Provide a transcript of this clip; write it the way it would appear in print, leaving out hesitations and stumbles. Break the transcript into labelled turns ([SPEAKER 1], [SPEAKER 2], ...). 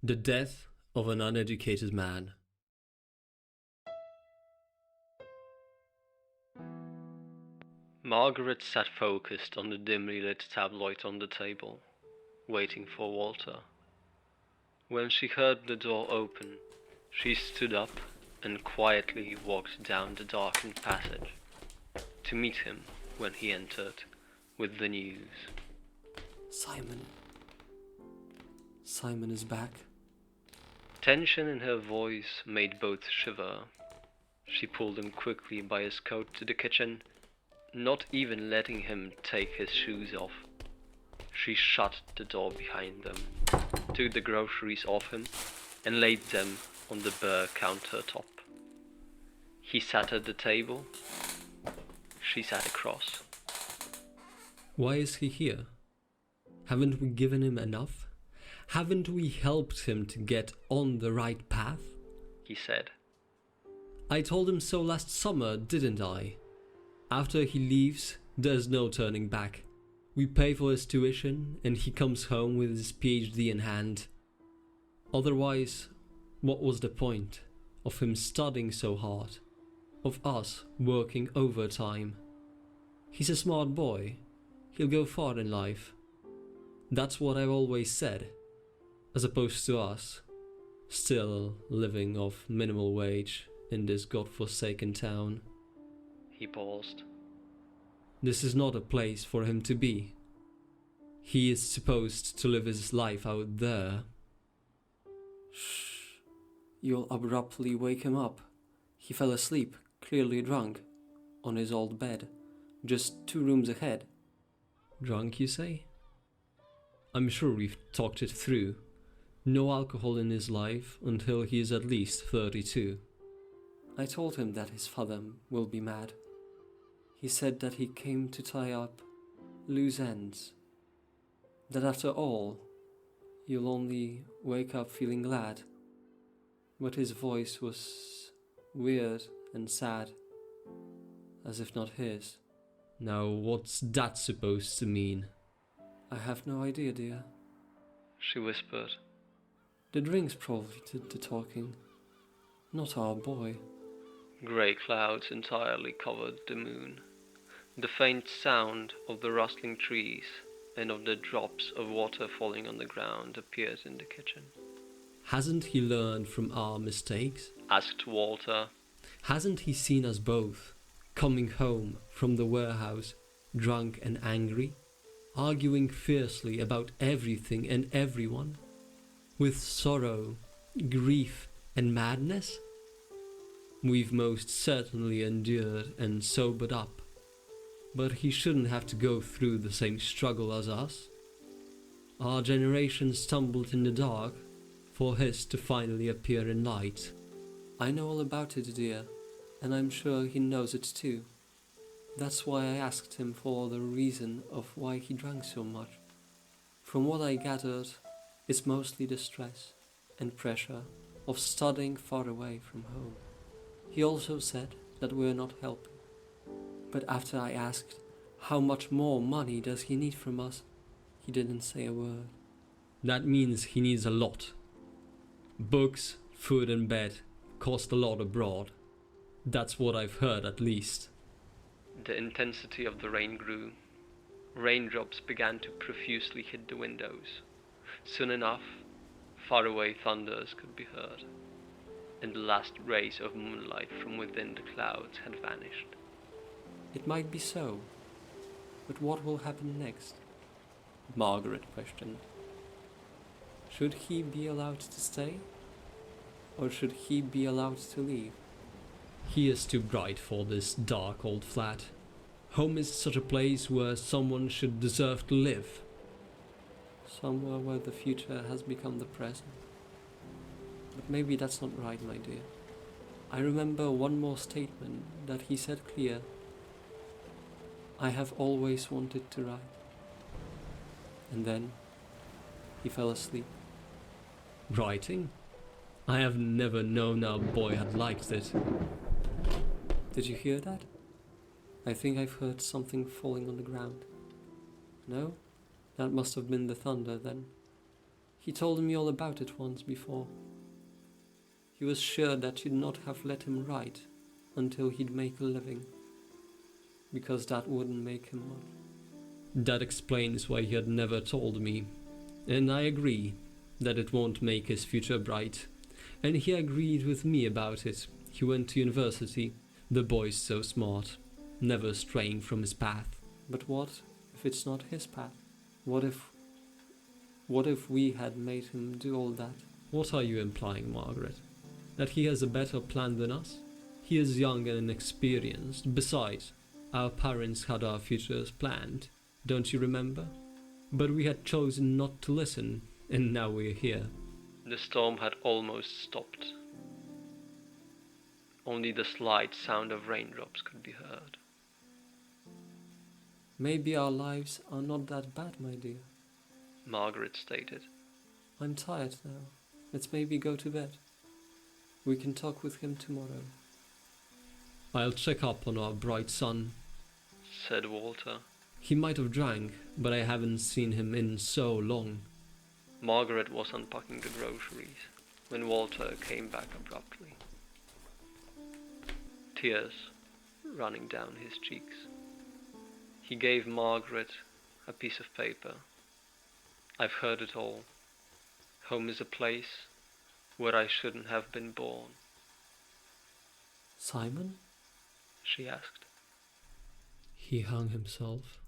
[SPEAKER 1] The death of an uneducated man. Margaret sat focused on the dimly lit tabloid on the table, waiting for Walter. When she heard the door open, she stood up and quietly walked down the darkened passage to meet him when he entered with the news.
[SPEAKER 2] Simon is back.
[SPEAKER 1] Tension in her voice made both shiver. She pulled him quickly by his coat to the kitchen, not even letting him take his shoes off. She shut the door behind them, took the groceries off him, and laid them on the bare countertop. He sat at the table. She sat across.
[SPEAKER 2] Why is he here? Haven't we given him enough? Haven't we helped him to get on the right path?
[SPEAKER 1] He said.
[SPEAKER 2] I told him so last summer, didn't I? After he leaves, there's no turning back. We pay for his tuition and he comes home with his PhD in hand. Otherwise, what was the point of him studying so hard? Of us working overtime? He's a smart boy. He'll go far in life. That's what I've always said. As opposed to us, still living off minimal wage in this godforsaken town.
[SPEAKER 1] He paused.
[SPEAKER 2] This is not a place for him to be. He is supposed to live his life out there. Shh. You'll abruptly wake him up. He fell asleep, clearly drunk, on his old bed, just 2 rooms ahead. Drunk, you say? I'm sure we've talked it through. No alcohol in his life until he is at least 32. I told him that his father will be mad. He said that he came to tie up loose ends. That after all, you'll only wake up feeling glad. But his voice was weird and sad, as if not his. Now what's that supposed to mean? I have no idea, dear.
[SPEAKER 1] She whispered.
[SPEAKER 2] The drinks probably did the talking, not our boy.
[SPEAKER 1] Grey clouds entirely covered the moon. The faint sound of the rustling trees and of the drops of water falling on the ground appeared in the kitchen.
[SPEAKER 2] Hasn't he learned from our mistakes?
[SPEAKER 1] Asked Walter.
[SPEAKER 2] Hasn't he seen us both, coming home from the warehouse, drunk and angry, arguing fiercely about everything and everyone, with sorrow, grief and madness? We've most certainly endured and sobered up, but he shouldn't have to go through the same struggle as us. Our generation stumbled in the dark for his to finally appear in light. I know all about it, dear, and I'm sure he knows it too. That's why I asked him for the reason of why he drank so much. From what I gathered, it's mostly the stress and pressure of studying far away from home. He also said that we're not helping. But after I asked, how much more money does he need from us, he didn't say a word. That means he needs a lot. Books, food and bed cost a lot abroad. That's what I've heard, at least.
[SPEAKER 1] The intensity of the rain grew. Raindrops began to profusely hit the windows. Soon enough, faraway thunders could be heard, and the last rays of moonlight from within the clouds had vanished.
[SPEAKER 2] It might be so, but what will happen next? Margaret questioned. Should he be allowed to stay? Or should he be allowed to leave? He is too bright for this dark old flat. Home is such a place where someone should deserve to live. Somewhere where the future has become the present. But maybe that's not right, my dear. I remember one more statement that he said clear. I have always wanted to write. And then he fell asleep. Writing? I have never known our boy had liked it. Did you hear that? I think I've heard something falling on the ground. No? That must have been the thunder then. He told me all about it once before. He was sure that you'd not have let him write until he'd make a living, because that wouldn't make him much. That explains why he had never told me, and I agree that it won't make his future bright. And he agreed with me about it. He went to university. The boy's so smart, never straying from his path. But what if it's not his path? What if we had made him do all that? What are you implying, Margaret? That he has a better plan than us? He is young and inexperienced. Besides, our parents had our futures planned, don't you remember? But we had chosen not to listen, and now we're here.
[SPEAKER 1] The storm had almost stopped. Only the slight sound of raindrops could be heard.
[SPEAKER 2] Maybe our lives are not that bad, my dear,
[SPEAKER 1] Margaret stated.
[SPEAKER 2] I'm tired now. Let's maybe go to bed. We can talk with him tomorrow. I'll check up on our bright son,
[SPEAKER 1] said Walter.
[SPEAKER 2] He might have drank, but I haven't seen him in so long.
[SPEAKER 1] Margaret was unpacking the groceries when Walter came back abruptly, tears running down his cheeks. He gave Margaret a piece of paper. I've heard it all. Home is a place where I shouldn't have been born.
[SPEAKER 2] Simon?
[SPEAKER 1] She asked.
[SPEAKER 2] He hung himself.